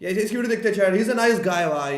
या इसकी वीडियो देखते हैं chat, he is a nice गाय भाई।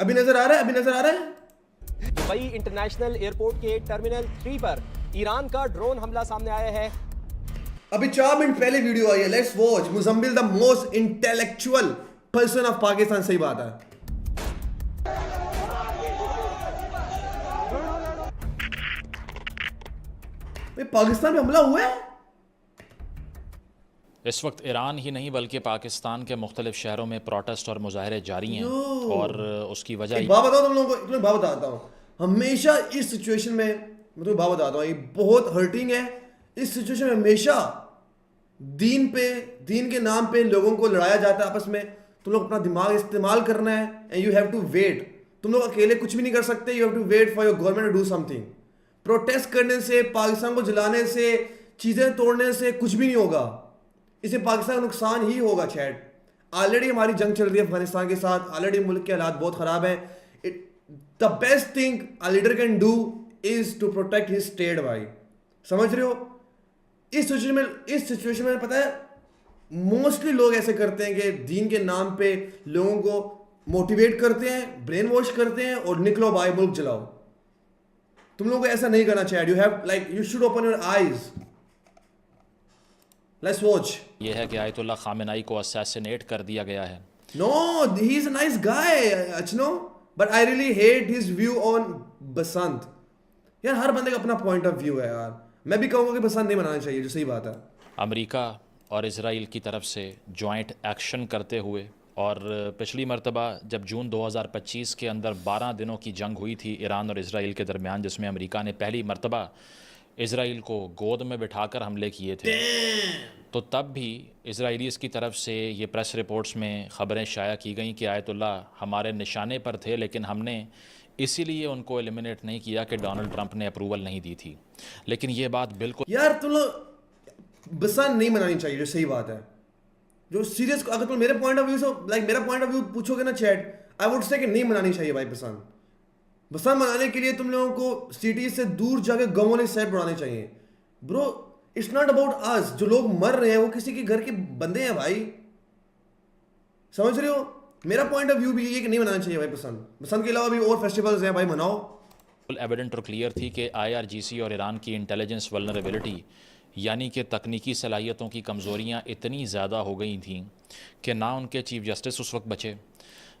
अभी नजर आ रहा है, अभी नजर आ रहा है। दुबई इंटरनेशनल एयरपोर्ट के टर्मिनल 3 पर ईरान का ड्रोन हमला सामने आया है। अभी 4 मिनट पहले वीडियो आई है, let's watch. Muzammil the most intellectual person of Pakistan, सही बात है। पाकिस्तान में हमला हुआ है। इस वक्त ईरान ही नहीं बल्कि पाकिस्तान के मुख्तलिफ शहरों में प्रोटेस्ट और मुजाहरे जारी हैं और उसकी वजह एक बात बताओ तुम लोगों को, एक बात बताता हूँ। हमेशा इस सिचुएशन में, मैं तुम्हें बात बताता हूँ, ये बहुत हर्टिंग है। इस सिचुएशन में हमेशा दीन के नाम पे लोगों को लड़ाया जाता है आपस में। तुम लोग अपना दिमाग इस्तेमाल करना है and you have to wait. तुम लोग अकेले कुछ भी नहीं कर सकते। You have to wait for your government to do something. Protest करने से, पाकिस्तान को जलाने से, चीजें तोड़ने से कुछ भी नहीं होगा। इससे पाकिस्तान का नुकसान ही होगा। चैट, ऑलरेडी हमारी जंग चल रही है अफगानिस्तान के साथ, ऑलरेडी मुल्क के हालात बहुत खराब हैं। The best thing a leader can do is to protect his state भाई, समझ रहे हो। इस सिचुएशन में पता है मोस्टली लोग ऐसे करते हैं कि दीन के नाम पे लोगों को मोटिवेट करते हैं, ब्रेन वॉश करते हैं और निकलो भाई मुल्क जलाओ। तुम लोगों को ऐसा नहीं करना चाहिए। You should open your eyes. Let's watch. यह है कि आयतुल्लाह खामेनाई को असैसिनेट कर दिया गया है। No, he is a nice guy अचनो, but I really hate his view on Basant. यार हर बंदे का अपना पॉइंट ऑफ व्यू है यार। मैं भी कहूंगा कि बसंत नहीं मनाना चाहिए, जो सही बात है। अमेरिका और इजराइल की तरफ से जॉइंट एक्शन करते हुए, और पिछली मरतबा जब जून 2025 के अंदर 12 दिनों की जंग हुई थी ईरान और इजराइल के दरमियान, जिसमें अमेरिका ने पहली मरतबा इजराइल को गोद में बिठाकर हमले किए थे, तो तब भी इजराइलीज़ की तरफ से ये प्रेस रिपोर्ट्स में ख़बरें शाया की गई कि आयतुल्लाह हमारे निशाने पर थे, लेकिन हमने इसीलिए उनको एलिमिनेट नहीं किया कि डोनाल्ड ट्रंप ने अप्रूवल नहीं दी थी। लेकिन ये बात बिल्कुल यार तुम लोग बसंत नहीं मनानी चाहिए, जो सही बात है। जो सीरियस, अगर तुम मेरे पॉइंट ऑफ व्यू से मेरा पॉइंट ऑफ व्यू पूछोगे ना चैट, आई वुड से कि नहीं मनानी चाहिए भाई बसंत। बसंत मनाने के लिए तुम लोगों को सिटी से दूर जाके गांवों वाले सेट बनाने चाहिए। Bro it's not about us. जो लोग मर रहे हैं वो किसी के घर के बंदे हैं भाई, समझ रहे हो। मेरा पॉइंट ऑफ व्यू भी ये है कि नहीं मनाना चाहिए भाई बसंत। बसंत के अलावा भी और फेस्टिवल्स हैं भाई, मनाओ। एविडेंट और क्लियर थी कि IRGC और ईरान की इंटेलिजेंस वल्नरेबिलिटी यानी कि तकनीकी सलाहियतों की कमज़ोरियाँ इतनी ज़्यादा हो गई थीं कि ना उनके चीफ जस्टिस उस वक्त बचे,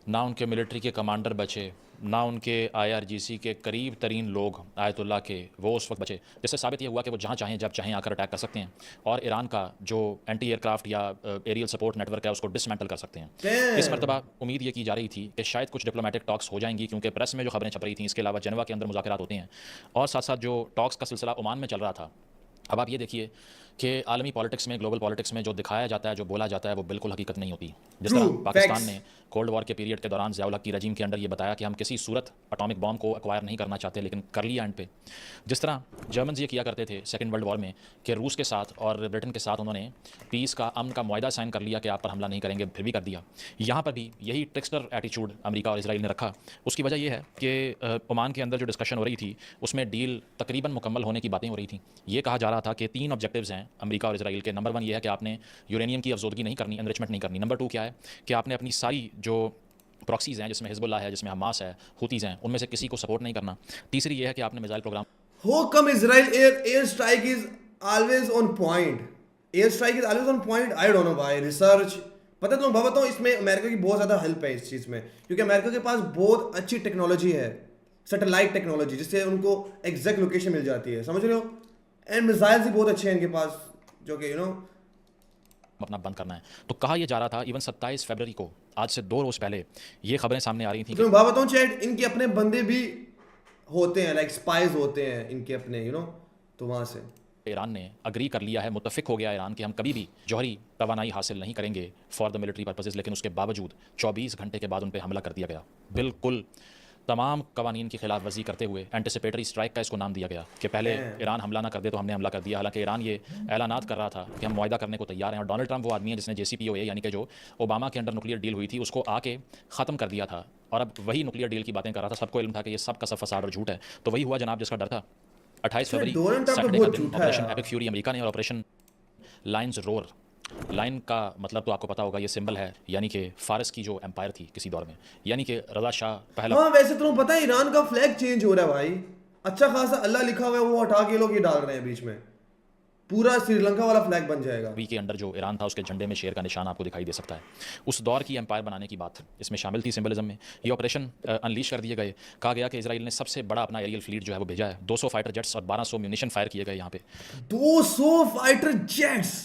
ना उनके मिलिट्री के कमांडर बचे, ना उनके IRGC के करीब तरीन लोग आयतुल्लाह के वो उस वक्त बचे, जिससे साबित ये हुआ कि वो जहाँ चाहें जब चाहें आकर अटैक कर सकते हैं और ईरान का जो एंटी एयरक्राफ्ट या एरियल सपोर्ट नेटवर्क है उसको डिसमेंटल कर सकते हैं। इस मरतबा उम्मीद ये की जा रही थी कि शायद कुछ डिप्लोमेटिक टॉक्स हो जाएंगी, क्योंकि प्रेस में जो खबरें छप रही थी, इसके अलावा जेनेवा के अंदर मुज़ाकरात होते हैं और साथ साथ जो टॉक्स का सिलसिला ओमान में चल रहा था। अब आप ये देखिए कि आलमी पॉलिटिक्स में, ग्लोबल पॉलिटिक्स में जो दिखाया जाता है, जो बोला जाता है, वो बिल्कुल हकीकत नहीं होती। जिस तरह पाकिस्तान ने कोल्ड वॉर के पीरियड के दौरान ज़िया उल हक की रजीम के अंडर ये बताया कि हम किसी सूरत एटॉमिक बॉम्ब को एक्वायर नहीं करना चाहते, लेकिन कर लिया एंड पे। जिस तरह जर्मन ये किया करते थे सेकेंड वर्ल्ड वॉर में कि रूस के साथ और ब्रिटेन के साथ उन्होंने पीस का, अमन का मुआहदा साइन कर लिया कि आप पर हमला नहीं करेंगे, फिर भी कर दिया। यहाँ पर भी यही ट्रिक्स्टर एटीट्यूड अमेरिका और इजराइल ने रखा। उसकी वजह यह है कि ओमान के अंदर जो डिस्कशन हो रही थी उसमें डील तकरीबन मुकम्मल होने की बातें हो रही थी। ये कहा जा रहा था कि 3 ऑब्जेक्टिव्स हैं अमेरिका और इजराइल के। नंबर 1 ये है कि आपने यूरेनियम की अफजोदगी नहीं करनी, एनरिचमेंट नहीं करनी। नंबर 2 क्या है कि आपने अपनी सारी जो प्रॉक्सीज़ हैं, जिसमें हिजबुल्लाह है, जिसमें हमास है, हुतीज़ हैं, उनमें से किसी को सपोर्ट नहीं करना। तीसरी ये है कि आपने missile program How come Israel air strike is always on point? Air strike is always on point. I don't know भाई, रिसर्च पता है। तुम बताओ, इसमें अमेरिका की बहुत ज़्यादा हेल्प है इस चीज़ में, क्योंकि अमेरिका के पास बहुत अच्छी टेक्नोलॉजी है, सैटेलाइट टेक्नोलॉजी, जिससे उनको एग्जैक्ट लोकेशन मिल जाती है, समझ रहे हो। एंड मिसाइल्स भी बहुत अच्छे हैं इनके पास, जो कि अपना बंद करना है। तो कहा यह जा रहा था, इवन 27 फरवरी को, आज से 2 रोज़ पहले ये खबरें सामने आ रही थी। तो मैं बताऊँ चैट, इनके अपने बंदे भी होते हैं, लाइक स्पाइज होते हैं इनके अपने, तो वहाँ से ईरान ने अग्री कर लिया है, मुत्तफिक हो गया ईरान कि हम कभी भी जौहरी तवानाई हासिल नहीं करेंगे फॉर द मिलिट्री पर्पसेस। लेकिन उसके बावजूद 24 घंटे के बाद उन पर हमला कर दिया गया, बिल्कुल तमाम कवानीन की खिलाफ वर्जी करते हुए। एंटिसिपेटरी स्ट्राइक का इसको नाम दिया गया कि पहले ईरान हमला ना कर दे तो हमने हमला कर दिया। हालांकि ईरान ये ऐलानात कर रहा था कि हम मुआहदा करने को तैयार हैं, और डोनाल्ड ट्रंप वो आदमी है जिसने JCPOA यानी कि जो ओबामा के अंडर न्यूक्लियर डील हुई थी उसको आके ख़त्म कर दिया था, और अब वही न्यूक्लियर डील की बातें कर रहा था। सबको इल्म था कि ये सब का सब फसाद और झूठ है। तो वही हुआ जनाब जिसका डर था। 28 फरवरी डोनाल्ड ट्रंप तो सैटरडे का बहुत दिन झूठा है ऑपरेशन यार। एपिक फ्यूरी अमेरिका ने और ऑपरेशन लायंस रोर, लाइन का मतलब तो आपको पता होगा, ये सिंबल है यानी कि फारस की जो एम्पायर थी किसी दौर में, यानी कि रजा शाह पहला हाँ वैसे तुम्हें पता है ईरान का फ्लैग चेंज हो रहा है भाई, अच्छा खासा अल्लाह लिखा हुआ है वो हटा के लोग ये डाल रहे हैं बीच में, पूरा श्रीलंका वाला फ्लैग बन जाएगा। वी के अंडर जो ईरान था उसके झंडे में शेर का निशान आपको दिखाई दे सकता है। उस दौर की एम्पायर बनाने की बात इसमें शामिल थी सिंबलिज्म में। ये ऑपरेशन अनलीश कर दिए गए। कहा गया कि इजराइल ने सबसे बड़ा अपना एरियल फ्लीट जो है वो भेजा है। 200 फाइटर जेट्स और 1200 म्यूनिशन फायर किए गए यहाँ पे। 200 फाइटर जेट्स,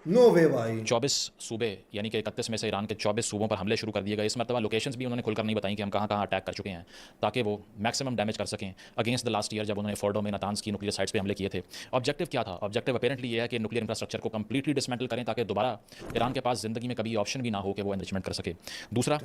नो वे भाई। 24 सूबे यानी कि 31 में से ईरान के 24 सूबों पर हमले शुरू कर दिए गए। इस मरतबा लोकेशंस भी उन्होंने खुलकर नहीं बताई कि हम कहाँ कहाँ अटैक कर चुके हैं, ताकि वो मैक्सिमम डैमेज कर सकें अगेंस्ट द लास्ट ईयर जब उन्होंने फोर्डो में नातान्स की न्यूक्लियर साइट्स पे हमले किए थे। ऑब्जेक्टिव क्या था? ऑब्जेक्टिव अपेरेंटली ये है कि न्यूक्लियर इंफ्रास्ट्रक्चर को कंप्लीटली डिसमेंटल करें ताकि दोबारा ईरान के पास जिंदगी में कभी ऑप्शन भी ना हो कि वो एनरिचमेंट कर सके। दूसरा,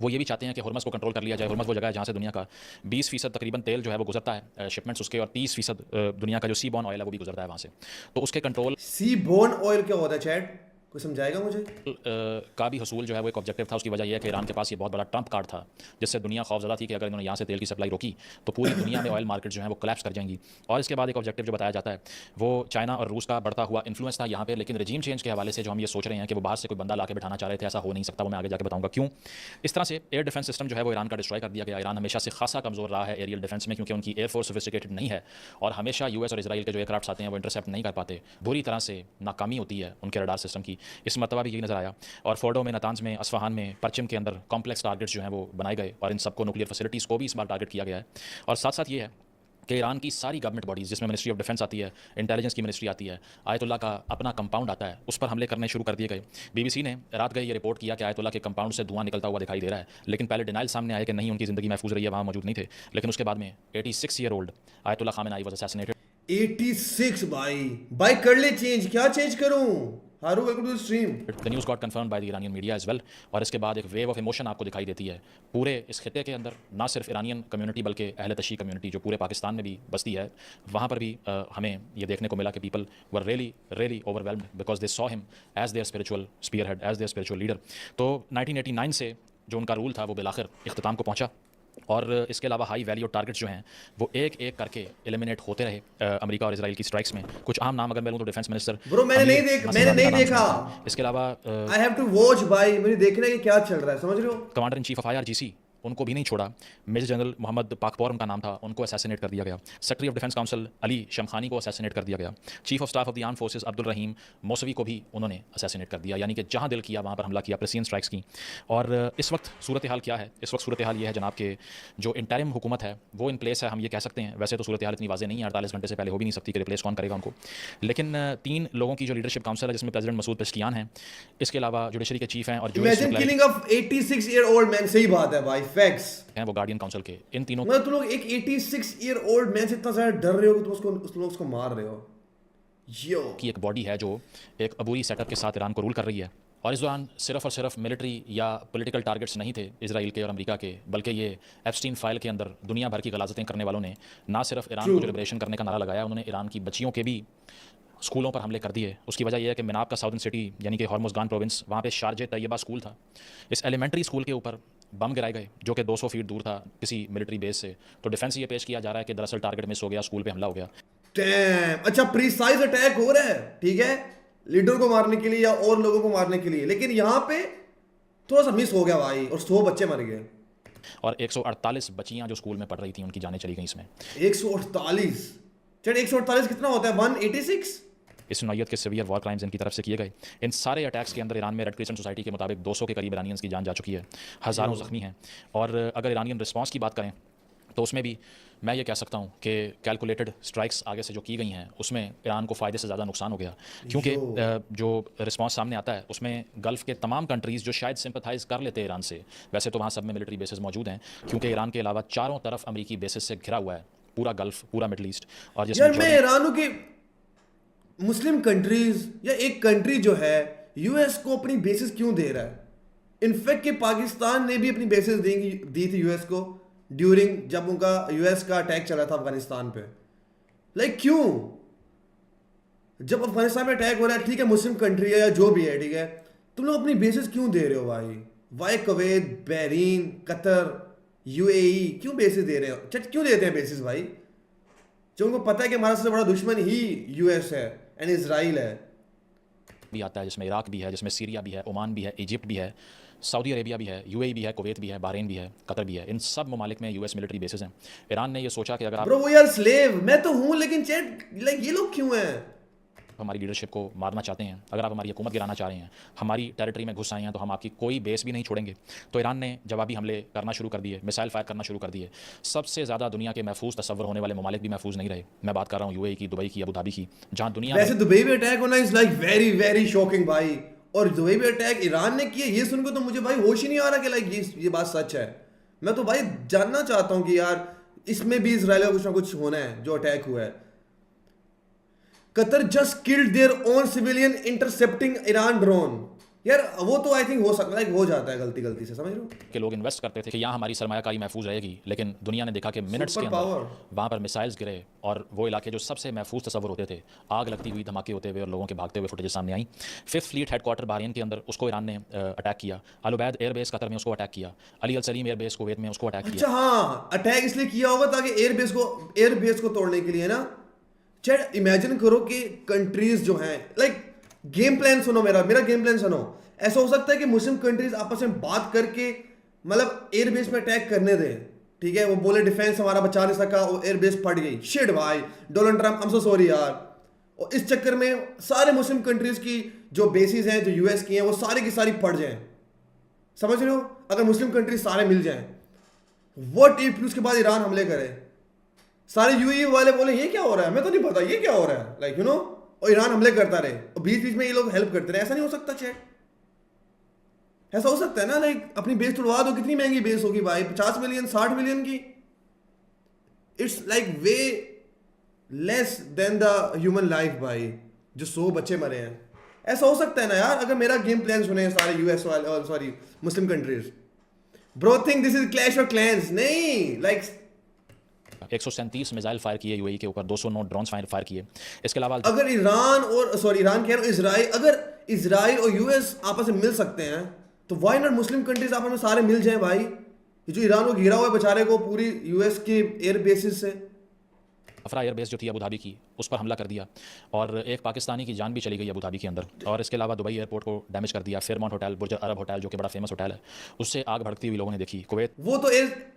वो ये भी चाहते हैं कि हुर्मस को कंट्रोल कर लिया जाए। हुर्मस वो जगह है जहाँ से दुनिया का 20% तकरीबन तेल जो है वो गुजरता है, शिपमेंट्स उसके, और 30% दुनिया का जो सी बॉर्न ऑयल है वो भी गुजरता है वहाँ से। तो उसके कंट्रोल सी बोर्न ऑयल क्या होता है चैट, कोई समझाएगा मुझे? का भी हसूल जो है वो एक ऑब्जेक्टिव था। उसकी वजह यह है कि ईरान के पास ये बहुत बड़ा ट्रम्प कार्ड था जिससे दुनिया खौफजदा थी कि अगर इन्होंने यहाँ से तेल की सप्लाई रोकी तो पूरी दुनिया में ऑयल मार्केट जो है वो कोलैप्स कर जाएंगी। और इसके बाद एक ऑब्जेक्टिव जो बताया जाता है वो चाइना और रूस का बढ़ता हुआ इन्फ्लुएंस था यहाँ पे। लेकिन रजीम चेंज के हवाले से जो हम ये सोच रहे हैं कि वो बाहर से कोई बंदा ला के बिठाना चाह रहे थे, ऐसा हो नहीं सकता। वो मैं आगे जाकर बताऊंगा क्यों। इस तरह से एयर डिफेंस सिस्टम जो है वो ईरान का डिस्ट्रॉय कर दिया गया। ईरान हमेशा से खासा कमजोर रहा है एरियल डिफेंस में, क्योंकि उनकी एयरफोर्स सोफिस्टिकेटेड नहीं है और हमेशा यूएस और इसराइल के जो एयरक्राफ्ट आते हैं वो इंटरसेप्ट नहीं कर पाते। बुरी तरह से नाकामी होती है उनके रडार सिस्टम की। इस मरतबा भी नजर आया। और फोर्डो में, नातान्स में, असफहान में, परचम के अंदर कॉम्प्लेक्स टारगेट्स जो हैं वो बनाए गए और इन सबको न्यूक्लियर फैसिलिटीज़ को भी इस बार टारगेट किया गया है। और साथ साथ ये है कि ईरान की सारी गवर्नमेंट बॉडीज़ जिसमें मिनिस्ट्री ऑफ डिफेंस आती है, इंटेलिजेंस की मिनिस्ट्री आती है, आयतुल्ला का अपना कंपाउंड आता है, उस पर हमले करने शुरू कर दिए गए। बीबीसी ने रात गई ये रिपोर्ट किया कि आयतुल्ला के कंपाउंड से धुआं निकलता हुआ दिखाई दे रहा है, लेकिन पहले डिनाइल सामने आया कि नहीं, उनकी ज़िंदगी महफूज रही है, वहाँ मौजूद नहीं थे। लेकिन उसके बाद में 86 year old Ayatollah Khamenei was assassinated. 86 भाई कर ले चेंज, क्या चेंज करूं? हारू welcome to the stream. The news got confirmed by the Iranian media as well. और इसके बाद एक वेव ऑफ इमोशन आपको दिखाई देती है पूरे इस खिते के अंदर, ना सिर्फ ईरानियन कम्युनिटी बल्कि अहले तशी कम्युनिटी जो पूरे पाकिस्तान में भी बसती है, वहाँ पर भी हमें ये देखने को मिला कि people were really overwhelmed because they saw him as their spiritual spearhead, as their spiritual leader. तो 1989 से जो उनका रूल था वो बिलाखिर इख्तिताम को पहुँचा। और इसके अलावा हाई वैल्यू टारगेट्स जो हैं वो एक एक करके एलिमिनेट होते रहे अमेरिका और इजराइल की स्ट्राइक्स में। कुछ आम नाम अगर मैं लूँ तो डिफेंस मिनिस्टर ब्रो मैंने नहीं देखा। इसके अलावा आई हैव टू वॉच भाई, मुझे देखना है कि क्या चल रहा है, समझ रहे हो? Commander in chief of IRGC उनको भी नहीं छोड़ा। मेजर जनरल मोहम्मद पाकपोर उनका नाम था, उनको असैसिनेट कर दिया गया। Secretary of defence council Ali Shamkhani को असैसिनेट कर दिया गया। Chief of staff of the arm forces Abdul Rahim Mousavi को भी उन्होंने असैसिनेट कर दिया। यानी कि जहां दिल किया वहां पर हमला किया, प्रेसिडेंट स्ट्राइक्स की। और इस वक्त सूरत हाल क्या है? इस वक्त सूरत हाल ये है जनाब के जो इंटरिम हुकूमत है वो इन प्लेस है, हम ये कह सकते हैं। वैसे तो सूरत हाल इतनी वाजे नहीं है, 48 घंटे से पहले हो भी नहीं सकती कि रिप्लेस कौन करेगा उनको। लेकिन 3 लोगों की जो लीडरशिप काउंसिल है जिसमें प्रेसिडेंट मसूद पेशकियान हैं, इसके अलावा जुडिशरी के चीफ हैं और imagine killing of 86 year old man, सही बात है भाई, फैक्ट्स हैं वो गार्डियन काउंसिल के। इन तीनों मतलब तुम लोग एक 86 ईयर ओल्ड मैन से इतना ज्यादा डर रहे हो कि तुम उसको मार रहे हो। यो की एक बॉडी है जो एक अबूरी सेटअप के साथ ईरान को रूल कर रही है। और इस दौरान सिर्फ और सिर्फ मिलिट्री या पॉलिटिकल टारगेट्स नहीं थे इजराइल के और अमेरिका के, बल्कि ये एप्स्टीन फाइल के अंदर दुनिया भर की गलाजतें करने वालों ने ना सिर्फ ईरान को लिबरेशन करने का नारा लगाया, उन्होंने ईरान की बच्चियों के भी स्कूलों पर हमले कर दिए। उसकी वजह यह है कि मिनाब का साउदर्न सिटी यानी कि हॉर्मुज़गान प्रोविंस, वहाँ पे शारजे तैयबा स्कूल था। इस एलिमेंट्री स्कूल के ऊपर बम गिराए गए जो कि 200 फीट दूर था किसी मिलिट्री बेस से। तो डिफेंस ये पेश किया जा रहा है कि दरअसल टारगेट मिस हो गया, स्कूल पे हमला हो गया। डैम, अच्छा प्रिसाइज अटैक हो रहा है, ठीक है, लीडर को मारने के लिए या और लोगों को मारने के लिए, लेकिन यहाँ पे थोड़ा सा मिस हो गया भाई और 100 बच्चे मर गए। और 148 बच्चियाँ जो स्कूल में पढ़ रही थी उनकी जानें चली गई इसमें। 148 चल 148 कितना होता है? 186। इस नौयत के सीवियर वॉर क्राइम्स इनकी तरफ से किए गए। इन सारे अटैक्स के अंदर ईरान में रेड क्रिसेंट सोसाइटी के मुताबिक 200 के करीब ईरानियंस की जान जा चुकी है, हज़ारों ज़ख्मी हैं। और अगर ईरानियन रिस्पांस की बात करें तो उसमें भी मैं ये कह सकता हूँ कि कैलकुलेटेड स्ट्राइक्स आगे से जो की गई हैं उसमें ईरान को फ़ायदे से ज़्यादा नुकसान हो गया, क्योंकि जो रिस्पांस सामने आता है उसमें गल्फ़ के तमाम कंट्रीज़ जो शायद सिंपथाइज़ कर लेते हैं ईरान से, वैसे तो वहाँ सब में मिलिट्री बेसिस मौजूद हैं, क्योंकि ईरान के अलावा चारों तरफ अमरीकी बेसिस से घिरा हुआ है पूरा गल्फ़, पूरा मिडल ईस्ट। और यार मैं हैरान हूँ कि मुस्लिम कंट्रीज या एक कंट्री जो है यूएस को अपनी बेसिस क्यों दे रहा है? इनफैक्ट कि पाकिस्तान ने भी अपनी बेसिस दी थी यूएस को ड्यूरिंग जब उनका यूएस का अटैक चला था अफगानिस्तान पे। लाइक क्यों? जब अफगानिस्तान में अटैक हो रहा है, ठीक है, मुस्लिम कंट्री है या जो भी है, ठीक है, तुम लोग अपनी बेसिस क्यों दे रहे हो भाई? Why Kuwait, Bahrain, Qatar, UAE क्यों बेसिस दे रहे हो? क्यों देते हैं बेसिस भाई? जो उनको पता है कि हमारा सबसे बड़ा दुश्मन ही यूएस है एंड इजराइल है। भी आता है, जिसमें इराक भी है, जिसमें सीरिया भी है, ओमान भी है, इजिप्ट भी है, सऊदी अरेबिया भी है, यूएई भी है, कुवैत भी है, बहरीन भी है, कतर भी है। इन सब ममालिक में यूएस मिलिट्री बेसिस हैं। ईरान ने ये सोचा कि अगर आप ब्रो वो यार स्लेव मैं तो हूं, लेकिन चैट लाइक ये लोग क्यों हैं? हमारी लीडरशिप को मारना चाहते हैं, अगर आप हमारी हुकूमत गिराना चाह रहे हैं, हमारी टेरिटरी में घुस आए हैं, तो हम आपकी कोई बेस भी नहीं छोड़ेंगे। तो ईरान ने जवाबी हमले करना शुरू कर दिए, मिसाइल फायर करना शुरू कर दिए। सबसे ज़्यादा दुनिया के महफूज तस्वर होने वाले ममालिक भी महफूज नहीं रहे। मैं बात कर रहा हूँ यूएई की, दुबई की, अबू धाबी की, जहाँ दुनिया वैसे दुबई में अटैक होना is like very very shocking भाई, और दुबई में अटैक ईरान ने किया ये सुनकर तो मुझे भाई होश ही नहीं आ रहा कि लाइक ये बात सच है। मैं तो भाई जानना चाहता हूँ कि यार इसमें भी इजराइल का कुछ ना कुछ होना है जो अटैक हुआ है। Qatar just killed their own civilian intercepting Iran drone. यार वो तो आई थिंक हो सकता है, हो जाता है गलती से, समझ रहे हो? के लोग इन्वेस्ट करते थे कि यहाँ हमारी सरमायाकारी महफूज रहेगी, लेकिन दुनिया ने देखा कि मिनट्स के Super अंदर power। वहाँ पर मिसाइल्स गिरे और वो इलाके जो सबसे महफूज तस्वर होते थे, आग लगती हुई, धमाके होते हुए और लोगों के भागते हुए फुटेज सामने आई। 5th फ्लीट हेडक्वार्टर बहरीन के अंदर, उसको ईरान ने अटैक किया। अल उबैद एयरबेस कतर में उसको अटैक किया। अली अल सलीम एयरबेस कुवैत में उसको अटैक किया। अच्छा हाँ, अटैक इसलिए किया होगा ताकि एयरबेस को तोड़ने के लिए ना। चैट इमेजिन करो कि कंट्रीज जो हैं लाइक गेम प्लान सुनो, मेरा गेम प्लान सुनो। ऐसा हो सकता है कि मुस्लिम कंट्रीज आपस में बात करके मतलब एयरबेस में अटैक करने दें, ठीक है? वो बोले डिफेंस हमारा बचा नहीं सका, वो एयरबेस फट गई, शिट भाई Donald Trump, I am so sorry यार। और इस चक्कर में सारे मुस्लिम कंट्रीज की जो बेसिस हैं, जो यूएस की हैं, वो सारी की सारी फट जाएं। समझ रहे हो? अगर मुस्लिम कंट्रीज सारे मिल जाएं, व्हाट इफ उसके बाद ईरान हमले करे, सारे यूएई वाले बोले ये क्या हो रहा है, मैं तो नहीं पता ये क्या हो रहा है, लाइक यू नो, और ईरान हमले करता रहे और बीच बीच में ये लोग हेल्प करते रहे। ऐसा नहीं हो सकता चैट? ऐसा हो सकता है ना? लाइक अपनी बेस तोड़वा दो, कितनी महंगी बेस होगी भाई, 50 मिलियन 60 मिलियन की। It's like way less than the human life भाई, जो 100 बच्चे मरे हैं। ऐसा हो सकता है ना यार? अगर मेरा गेम प्लान सुने सारे यूएस वाले और sorry Muslim countries, bro think this is clash of clans. नहीं, लाइक 137 मिसाइल फायर किए यूएई के ऊपर, 209 ड्रोन फायर किए। इसके अलावा अगर ईरान कह रहा हूं इजराइल, अगर इजराइल और यूएस आपस में मिल सकते हैं तो व्हाई नॉट मुस्लिम कंट्रीज आपस में सारे मिल जाएं भाई। ये जो ईरान को घिरा हुआ है बेचारे को पूरी यूएस के एयर बेसिस से। अफरा एयरबेस जो थी अबू धाबी की, उस पर हमला कर दिया और एक पाकिस्तानी की जान भी चली गई अबू धाबी के अंदर। और इसके अलावा दुबई एयरपोर्ट को डैमेज कर दिया। फेयरमाउंट होटल, बुर्ज अरब होटल जो कि बड़ा फेमस होटल है, उससे आग भड़कती हुई लोगों ने देखी। कुवैत वो तो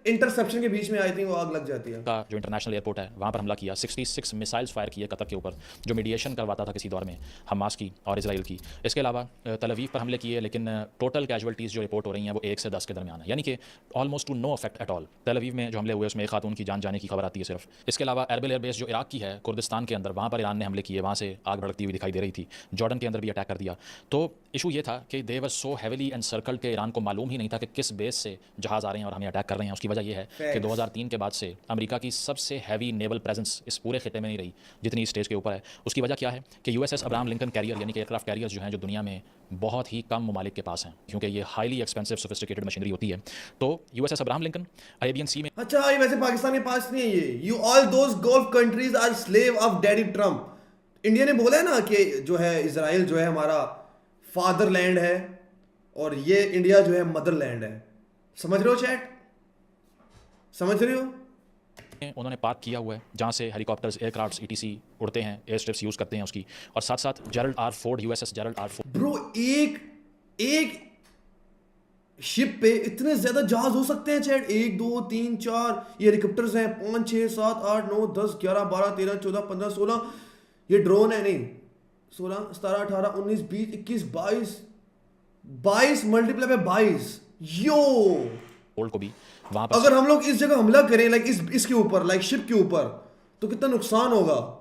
इंटरसेप्शन के बीच में आई थिंक वो आग लग जाती है। का जो इंटरनेशनल एयरपोर्ट है वहाँ पर हमला किया। 66 मिसाइल्स फायर किए कतर के ऊपर, जो मीडिएशन करवाता था किसी दौर में हमास की और इसराइल की। इसके अलावा तल अवीव पर हमले किए, लेकिन टोटल कैजुअलिटीज़ जो रिपोर्ट हो रही हैं वो 1 से 10 के दरमियान है, यानी कि almost to no effect at all. Tel Aviv में जो हमले हुए उसमें एक खातून की जान जाने की खबर आती है सिर्फ। इसके अलावा एरबिल एयरबेस जो इराक की है, कुर्दिस्तान के अंदर, वहाँ पर ईरान ने हमले किए, वहाँ से आग भड़कती हुई दिखाई दे रही थी। जॉर्डन के अंदर भी अटैक कर दिया। तो इशू ये था कि दे वर सो हैविली एनसर्कल्ड के ईरान को मालूम ही नहीं था कि किस बेस से जहाज़ आ रहे हैं और हमें अटैक कर रहे हैं। उसकी वजह यह है कि 2003 के बाद से अमेरिका की सबसे हैवी नेवल प्रेजेंस इस पूरे खिते में नहीं रही जितनी स्टेज के ऊपर है। उसकी वजह क्या है कि यूएसएस अब्राहम लिंकन कैरियर यानी कि एयरक्राफ्ट कैरियर्स जो हैं, जो दुनिया में बहुत ही कम ममालिक के पास हैं, क्योंकि ये हाईली एक्सपेंसिव सोफिस्टिकेटेड मशीनरी होती है। तो यूएसएस अब्राहम लिंकन अरेबियन सी में, अच्छा ये वैसे पाकिस्तान के पास नहीं है ये। You all those Gulf countries are slave of daddy Trump. India ने बोला है ना कि जो है इजराइल जो है हमारा फादरलैंड है और ये इंडिया जो है मदरलैंड है। समझ रहे हो चैट? समझ रहे हो? उन्होंने पार्क किया हुआ है जहाँ से हेलीकॉप्टर्स, एयरक्राफ्ट्स, ईटीसी उड़ते हैं, एयर स्ट्रिप्स यूज़ करते हैं उसकी। और साथ साथ Gerald R Ford, USS Gerald R Ford. Bro एक शिप पे इतने ज्यादा जहाज हो सकते हैं चैट? 1 2 3 4 ये हेलीकॉप्टर्स हैं, 5 6 7 8 9 10 11 12 13 14 15 16 ये ड्रोन है, नहीं 16 17 18 19 20 21 22 मल्टीप्लाई पे 22 यो। पोल्ड को भी वहाँ पर अगर हम लोग इस जगह हमला करें लाइक इसके ऊपर, लाइक शिप के ऊपर, तो कितना नुकसान होगा।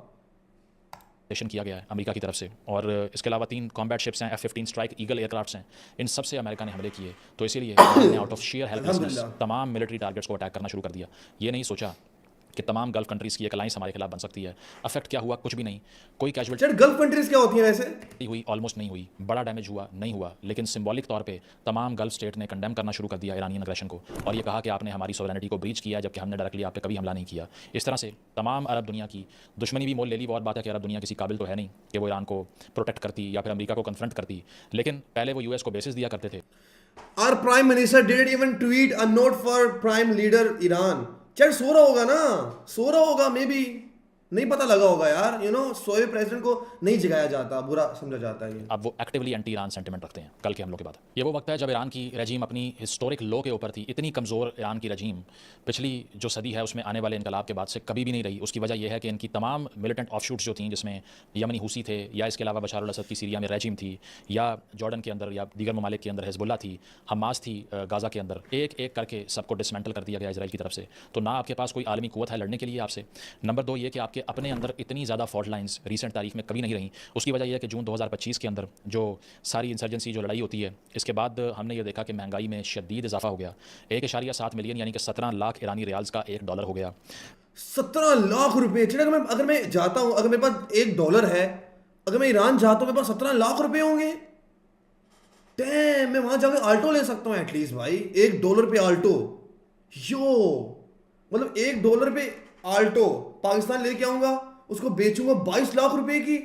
किया गया है अमेरिका की तरफ से। और इसके अलावा 3 कॉम्बैट शिप्स हैं, F-15 स्ट्राइक ईगल एयरक्राफ्ट्स हैं। इन सब से अमेरिका ने हमले किए। तो इसीलिए आउट ऑफ शेयर हेल्पलेसनेस तमाम मिलिट्री टारगेट्स को अटैक करना शुरू कर दिया। ये नहीं सोचा कि तमाम गल्फ कंट्रीज़ की एक अलायंस हमारे खिलाफ बन सकती है। अफेक्ट क्या हुआ? कुछ भी नहीं। कोई कैजुअलिटी चैट गल्फ कंट्रीज क्या होती हैं वैसे? हुई ऑलमोस्ट नहीं हुई, बड़ा डैमेज हुआ नहीं हुआ, लेकिन सिंबॉलिक तौर पे तमाम गल्फ स्टेट ने कंडेम करना शुरू कर दिया ईरानियन अग्रेशन को, और ये कहा कि आपने हमारी सोवरेनिटी को ब्रीच किया, जबकि हमने डायरेक्टली आप पे कभी हमला नहीं किया। इस तरह से तमाम अरब दुनिया की दुश्मनी भी मोल ले ली। वो और बात है कि अरब दुनिया किसी काबिल तो है नहीं कि वो ईरान को प्रोटेक्ट करती या फिर अमेरिका को कन्फ्रंट करती, लेकिन पहले वो यूएस को बेसिस दिया करते थे। Our prime minister didn't even tweet a note for prime leader Iran. Chat सो रहा होगा ना, सो रहा होगा मे बी, नहीं पता लगा होगा यार, सोए प्रेसिडेंट को नहीं जगाया जाता, बुरा समझा जाता है ये। अब वो एक्टिवली एंटी ईरान सेंटिमेंट रखते हैं कल के हमलों के बाद। ये वो वक्त है जब ईरान की रजीम अपनी हिस्टोरिक लो के ऊपर थी। इतनी कमज़ोर ईरान की रजीम पिछली जो सदी है उसमें आने वाले इनकलाब के बाद से कभी भी नहीं रही। उसकी वजह यह है कि इनकी तमाम मिलिटेंट ऑफशूट्स जो थी, जिसमें यमनी हुसी थे, या इसके अलावा बशार अल-असद की सीरिया में रजीम थी, या जॉर्डन के अंदर या दीगर ममालिक के अंदर हिजबुल्लाह थी, हमास थी गाज़ा के अंदर, एक एक करके सबको डिसमेंटल कर दिया गया इजराइल की तरफ से। तो ना आपके पास कोई आलमी कुव्वत है लड़ने के लिए आपसे। नंबर 2 ये कि आपके अपने अंदर इतनी ज़्यादा फॉल्ट लाइंस रिसेंट तारीख में कभी नहीं रही। उसकी वजह यह है कि जून 2025 के अंदर जो सारी इंसर्जेंसी जो लड़ाई होती है, इसके बाद हमने ये देखा कि महंगाई में शदीद इजाफा हो गया। 1.7 मिलियन यानी कि 17 लाख ईरानी रियाल्स का $1 हो गया। 17 लाख रुपए। अगर मैं जाता हूं, अगर मेरे पास $1 है, अगर मैं ईरान जाता हूं, मेरे पास 17 लाख रुपए होंगे। डैम, मैं वहां जाकर आल्टो ले सकता हूं एटलीस्ट भाई। $1 पे आल्टो, यो मतलब $1 पे आल्टो पाकिस्तान लेके आऊंगा, उसको बेचूंगा 22 लाख रुपए की।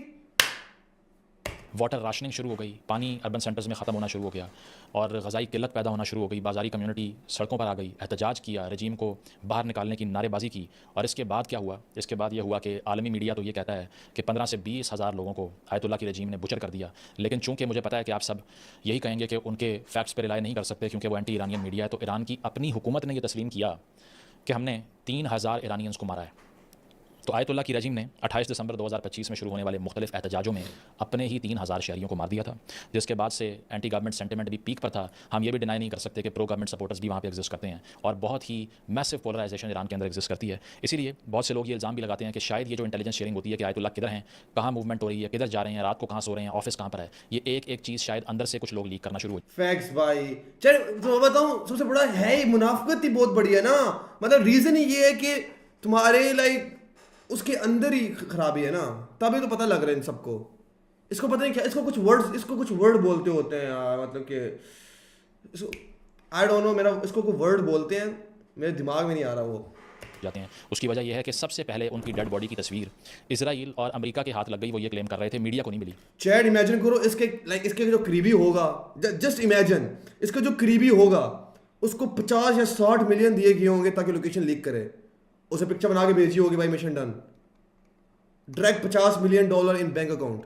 वाटर राशनिंग शुरू हो गई, पानी अर्बन सेंटर्स में ख़त्म होना शुरू हो गया और ग़ज़ाई किल्लत पैदा होना शुरू हो गई। बाज़ारी कम्युनिटी सड़कों पर आ गई, एहतजाज किया, रजीम को बाहर निकालने की नारेबाजी की। और इसके बाद क्या हुआ? इसके बाद यह हुआ कि आलमी मीडिया तो ये कहता है कि 15 से 20 हज़ार लोगों को आयतुल्लाह की रजीम ने बुचर कर दिया। लेकिन चूंकि मुझे पता है कि आप सब यही कहेंगे कि उनके फैक्ट्स पर रिलाई नहीं कर सकते क्योंकि वो एंटी ईरानियन मीडिया है, तो ईरान की अपनी हुकूमत ने यह तस्लीम किया कि हमने 3000 ईरानियंस को मारा है। तो आयतुल्लाह की रजीम ने 28 दिसंबर 2025 में शुरू होने वाले मुख्तलिफ एहतजाजों में अपने ही 3000 शहरियों को मार दिया था, जिसके बाद से एंटी गवर्नमेंट सेंटिमेंट भी पीक पर था। हम ये भी डिनाई नहीं कर सकते कि प्रो गवर्नमेंट सपोर्टर्स भी वहाँ पे एग्जिस्ट करते हैं और बहुत ही मैसिव पोलराइजेशन ईरान के अंदर एग्जिस्ट करती है। इसीलिए बहुत से लोग ये इल्ज़ाम भी लगाते हैं कि शायद ये जो इंटेलिजेंस शेयरिंग होती है कि आयतुल्लाह किधर हैं, कहाँ मूवमेंट हो रही है, किधर जा रहे हैं, रात को कहाँ सो रहे हैं, ऑफिस कहाँ पर है, ये एक एक चीज़ शायद अंदर से कुछ लोग लीक करना शुरू हो। फैक्ट्स भाई। चल तो बताऊं, सबसे बड़ा है ही मुनाफिकत ही बहुत बड़ी है ना। मतलब रीजन ही ये है कि तुम्हारे लाइक उसके अंदर ही खराबी है ना, तभी तो पता लग रहा है इन सबको। इसको पता नहीं क्या, इसको कुछ वर्ड बोलते होते हैं यार, मतलब कि इसको आई डोंट नो, मेरा इसको कोई वर्ड बोलते हैं, मेरे दिमाग में नहीं आ रहा वो जाते हैं। उसकी वजह यह है कि सबसे पहले उनकी डेड बॉडी की तस्वीर इजराइल और अमेरिका के हाथ लग गई, वो ये क्लेम कर रहे थे, मीडिया को नहीं मिली। चैट इमेजिन करो इसके जो करीबी होगा, जस्ट इमेजिन इसका जो करीबी होगा उसको 50 या 60 मिलियन दिए गए होंगे ताकि लोकेशन लीक करे, उसे पिक्चर बना के भेजी होगी, भाई mission done, direct $50 million in bank account.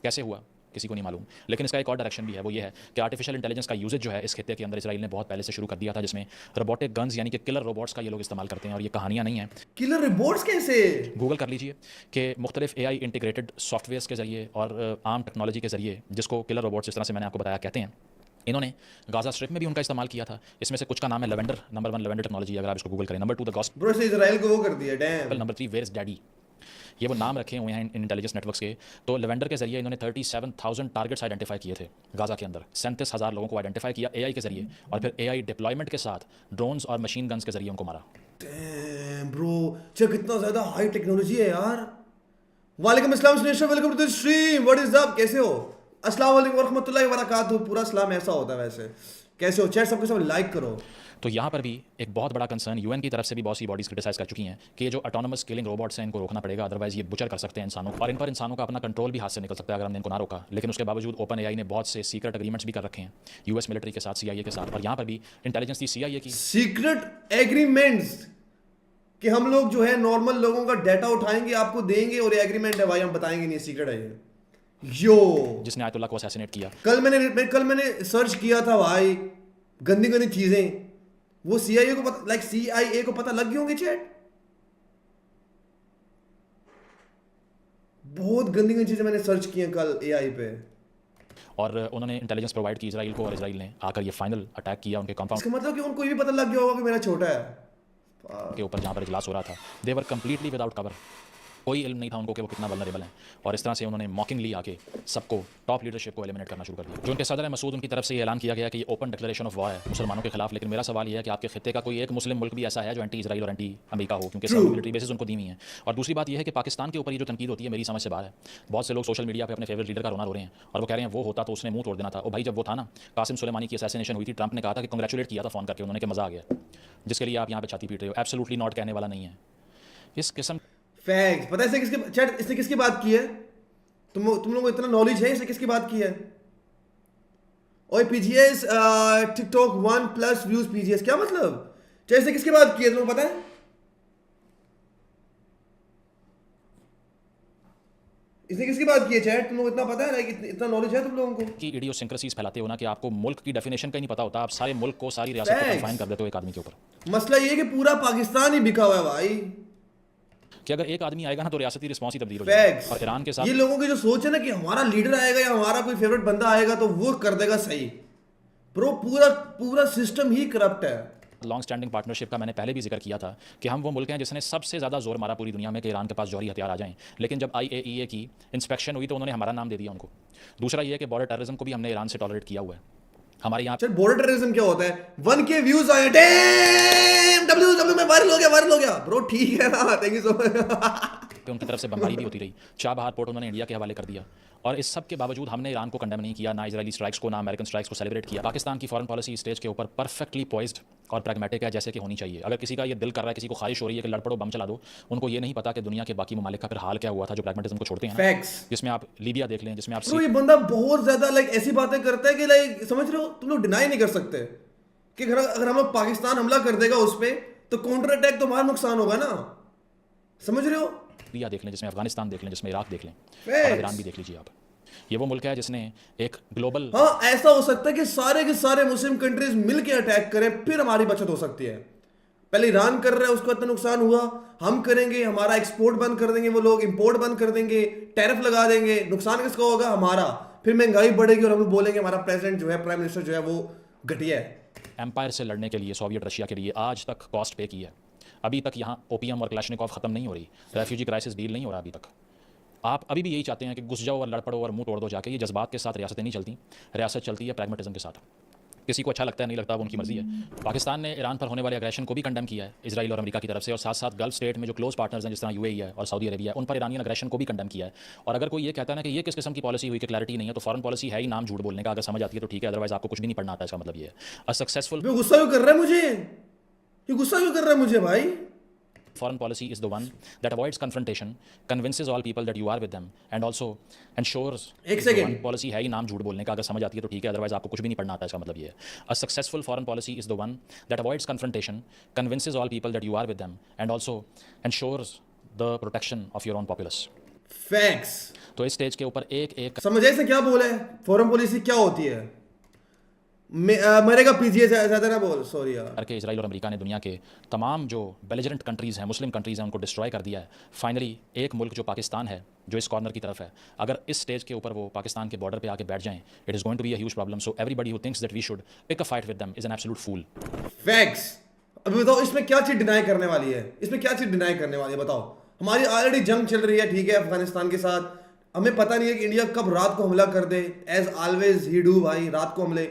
कैसे हुआ किसी को नहीं मालूम, लेकिन इसका एक और डायरेक्शन भी है, वो ये है कि आर्टिफिशियल इंटेलिजेंस का यूजेज जो है इस खित्ते के अंदर इजराइल ने बहुत पहले से शुरू कर दिया था, जिसमें रोबोटिक गन्स यानी कि किलर रोबोट्स का ये लोग इस्तेमाल करते हैं। और ये कहानियां नहीं हैं, किलर रोबोट्स कैसे? गूगल कर लीजिए कि मुख्तलिफ AI इंटीग्रेटेड सॉफ्टवेयर्स के ज़रिए और आर्म टेक्नोलॉजी के ज़रिए, जिसको किलर रोबोट्स जिस तरह से मैंने आपको बताया कहते हैं, इन्होंने गाजा स्ट्रिप में भी उनका इस्तेमाल किया था। इसमें से कुछ का नाम है लेवेंडर, नंबर 1 लेवेंडर टेक्नोलॉजी, अगर आप इसको गूगल करें। नंबर 2 द गॉस्पेल, ब्रो से इजराइल को वो कर दिया, damn. Number 3 where is daddy, ये वो नाम रखे हुए हैं इन इंटेलिजेंस नेटवर्क्स के। तो लेवेंडर के जरिए इन्होंने 37,000 टारगेट्स आइडेंटिफाई किए थे गाजा के अंदर, 37,000 लोगों को आइडेंटिफाई किया AI के जरिए, और फिर AI डिप्लॉयमेंट के साथ ड्रोन्स और मशीन गन्स के जरिए उनको मारा। डैम ब्रो, चेक कितना ज्यादा हाई टेक्नोलॉजी है यार। वालेकुम अस्सलाम Sunesh, welcome to the stream, what is up, कैसे हो? अस्सलाम वालेकुम व रहमतुल्लाहि व बरकातहू। पूरा सलाम ऐसा होता है वैसे। कैसे हो चैट? सबके सब लाइक करो। तो यहाँ पर भी एक बहुत बड़ा कंसर्न UN की तरफ से भी बहुत सी बॉडीज क्रिटिसाइज कर चुकी हैं कि ये जो ऑटोनमस किलिंग रोबोट्स हैं इनको रोकना पड़ेगा, अदरवाइज ये बुचर कर सकते हैं इंसानों को, और इन पर इंसानों का अपना कंट्रोल भी हाथ से निकल सकता है अगर हमने इनको ना रोका। लेकिन उसके बावजूद ओपन AI ने बहुत से सीक्रेट एग्रीमेंट्स भी कर रखे हैं US मिलिट्री के साथ, CIA के साथ, और यहाँ पर भी इंटेलिजेंस थी CIA की सीक्रेट एग्रीमेंट्स कि हम लोग जो है नॉर्मल लोगों का डाटा उठाएंगे, आपको देंगे, और ये एग्रीमेंट है भाई, हम बताएंगे नहीं, सीक्रेट है ये। यो, जिसने आयतुल्लाह को असैसिनेट किया। कल मैंने सर्च किया था भाई, गंदी गंदी चीजें, वो CIA को पता, CIA को पता लग गई होंगी चैट। बहुत गंदी गंदी चीजें मैंने सर्च की हैं कल AI पे, और उन्होंने इंटेलिजेंस प्रोवाइड की इजराइल को, और इजराइल ने आकर ये फाइनल अटैक किया उनके कंपाउंड इसका मतलब कि उनको ये भी पता लग गया होगा कि मेरा छोटा है के ऊपर जहाँ पर इजलास हो रहा था। दे वर कम्प्लीटली विदाउट कवर, कोई इल्म नहीं था उनको कि वो कितना वल्नरेबल हैं, और इस तरह से उन्होंने मॉकिंगली आके सबको, टॉप लीडरशिप को एलिमिनेट करना शुरू कर दिया। जो उनके सदर है मसूद, उनकी तरफ से ये ऐलान किया गया कि ये ओपन डिक्लेरेशन ऑफ वॉर है मुसलमानों के खिलाफ। लेकिन मेरा सवाल ये है कि आपके खित्ते का कोई एक मुस्लिम मुल्क भी ऐसा है जो एंटी इजराइल और एंटी अमेरिका हो, क्योंकि सब मिलिट्री बेसिस उनको दी हुई है। और दूसरी बात यह है कि पाकिस्तान के ऊपर ये जो तनकीद होती है मेरी समझ से बाहर है। बहुत से लोग सोशल मीडिया पर अपने फेवरेट लीडर का रोना रो रहे हैं और वो कह रहे हैं वो होता तो उसने मुंह तोड़ देना था। और भाई जब वो था ना, कासिम सुलेमानी की असैसिनेशन हुई थी, ट्रंप ने कहा था कि कांग्रेचुलेट किया था फ़ोन करके उन्होंने, कि मज़ा आ गया, जिसके लिए आप यहाँ पे छाती पीट रहे हो। एब्सोल्युटली नॉट कहने वाला नहीं है इस किस्म। फैक्ट्स पता है किसके चैट, इसने किसकी बात की है? तुम लोगों को इतना नॉलेज है, इसने किसकी बात की है? ओए PGS टिकटॉक 1+ व्यूज PGS, क्या मतलब? चैट, इसने किसकी बात की है, तुम्हें पता है? इसने किसकी बात की है चैट? तुम लोग इतना पता है, लाइक इतना नॉलेज है तुम लोगों को? की इडियोसिंक्रेसीज फैलाते हो ना कि आपको मुल्क की डेफिनेशन का ही नहीं पता होता, आप सारे मुल्क को, सारी रियासत को Facts. कंफाइन कर देते हो एक आदमी के ऊपर। मसला ये है कि पूरा पाकिस्तान ही बिका हुआ है भाई। कि अगर एक आदमी आएगा ना तो रियासती रिस्पॉन्स ही तब्दील हो जाएगी। फैक्ट्स। और ईरान के ये साथ लोगों की जो सोच है ना कि हमारा लीडर आएगा या हमारा कोई फेवरेट बंदा आएगा तो वो कर देगा सही, ब्रो पूरा पूरा सिस्टम ही करप्ट है। लॉन्ग स्टैंडिंग पार्टनरशिप का मैंने पहले भी जिक्र किया था कि हम वो मुल्क हैं जिसने सबसे ज़्यादा जोर मारा पूरी दुनिया में कि ईरान के पास जौहरी हथियार आ जाएं, लेकिन जब IAEA की इंस्पेक्शन हुई तो उन्होंने हमारा नाम दे दिया उनको। दूसरा ये है कि बॉर्डर टेररिज्म को भी हमने ईरान से टॉलरेट किया हुआ है। हमारे यहाँ चल बॉर्डर टेररिज्म क्या होता है? 1K व्यूज आए, डैम डब्ल्यू में वायरल हो गया ब्रो, ठीक है ना, थैंक यू सो मच। उनकी तरफ से बमबारी भी होती रही, चाबहार पोर्ट उन्होंने इंडिया के हवाले कर दिया, और इस सब के बावजूद हमने ईरान को कंडेम नहीं किया, ना इजरायली स्ट्राइक्स को, ना अमेरिकन स्ट्राइक्स को सेलिब्रेट किया। पाकिस्तान की फॉरेन पॉलिसी स्टेज के ऊपर परफेक्टली पॉइज्ड और प्रैग्मेटिक है, जैसे कि होनी चाहिए। अगर किसी का ये दिल कर रहा है, किसी को ख्वाहिश हो रही है कि लड़ पड़ो, बम चला दो, उनको ये नहीं पता कि दुनिया के बाकी ममालिक का फिर हाल क्या हुआ था जो प्रैग्मेटिज्म को छोड़ते हैं। फैक्ट्स। जिसमें आप लीबिया देख लें, जिसमें आप ब्रो ये बंदा बहुत ज्यादा लाइक ऐसी बातें करता है कि लाइक समझ रहे हो, तुम लोग डिनाई नहीं कर सकते कि अगर हम लोग पाकिस्तान हमला कर देगा उस पे तो काउंटर अटैक तो हमारा नुकसान होगा ना, समझ रहे हो? सीरिया देख लें, जिसमें अफगानिस्तान देख लें, जिसमें इराक देख लें, Facts. और ईरान भी देख लीजिए आप। ये वो मुल्क है जिसने एक ग्लोबल हाँ, ऐसा हो सकता है कि सारे के सारे मुस्लिम कंट्रीज मिलके अटैक करें, फिर हमारी बचत हो सकती है। पहले ईरान कर रहा है, उसको इतना नुकसान हुआ, हम करेंगे, हमारा एक्सपोर्ट बंद कर देंगे, वो लोग इंपोर्ट बंद कर देंगे, टैरिफ लगा देंगे, नुकसान किसका होगा? हमारा। फिर महंगाई बढ़ेगी और हम लोग बोलेंगे हमारा प्रेसिडेंट जो है, प्राइम मिनिस्टर जो है वो घटिया है। एम्पायर से लड़ने के लिए सोवियत रशिया के लिए आज तक कॉस्ट पे की है। अभी तक यहाँ ओपीएम और क्लाशनिकॉव ख़त्म नहीं हो रही, रेफ्यूजी क्राइसिस डील नहीं हो रहा अभी तक। आप अभी भी यही चाहते हैं कि घुस जाओ और लड़ पड़ो और मुंह तोड़ दो जाके। ये जज्बात के साथ रियासतें नहीं चलती, रियासत चलती है प्रैग्मेटिज्म के साथ। किसी को अच्छा लगता है, नहीं लगता, वो उनकी मर्जी है। पाकिस्तान ने ईरान पर होने वाले एग्रेशन को भी कंडेम किया है, इजराइल और अमेरिका की तरफ से, और साथ साथ गल्फ स्टेट में जो क्लोज पार्टनर्स हैं जिस तरह UAE है और सऊदी अरेबिया है, उन पर ईरानियन एग्रेशन को भी कंडेम किया है। और अगर कोई ये कहता है ना कि ये किस किस्म की पॉलिसी हुई कि क्लैरिटी नहीं है, तो फॉरेन पॉलिसी है ही नाम झूठ बोलने का। अगर समझ आती है तो ठीक है, अदरवाइज आपको कुछ भी नहीं पढ़ना आता। इसका मतलब ये है अ सक्सेसफुल ये गुस्सा क्यों कर रहा है मुझे? ये गुस्सा क्यों कर रहा है मुझे भाई? foreign policy is the one that avoids confrontation, convinces all people that you are with them, and also ensures एक second. पॉलिसी है ही नाम झूठ बोलने का। अगर समझ आती है तो ठीक है, अदरवाइज आपको कुछ भी नहीं पढ़ना आता। इसका मतलब ये है a successful foreign policy is the one that avoids confrontation, convinces all people that you are with them, and also ensures the protection of your own populace. Facts. तो इस स्टेज के ऊपर एक एक समझ ऐसे क्या बोला है? फॉरेन पॉलिसी क्या होती है? मरेगा पीजीए ज्यादा ना बोल, सॉरी यार। करके इजराइल और अमेरिका ने दुनिया के तमाम जो बेलिजरेंट कंट्रीज़ हैं, मुस्लिम कंट्रीज़ हैं, उनको डिस्ट्रॉय कर दिया है। फाइनली एक मुल्क जो पाकिस्तान है, जो इस कॉर्नर की तरफ है, अगर इस स्टेज के ऊपर वो पाकिस्तान के बॉर्डर पे आके बैठ जाएं, it is going to be a huge problem. So everybody who thinks that we should pick a fight with them is an absolute fool. Facts. अभी बताओ इसमें क्या चीज डिनाई करने वाली है? इसमें क्या चीज डिनाई करने वाली है बताओ? हमारी ऑलरेडी जंग चल रही है, ठीक है, अफगानिस्तान के साथ। हमें पता नहीं है कि इंडिया कब रात को हमला कर दे, एज ऑलवेज ही डू भाई, रात को हमले।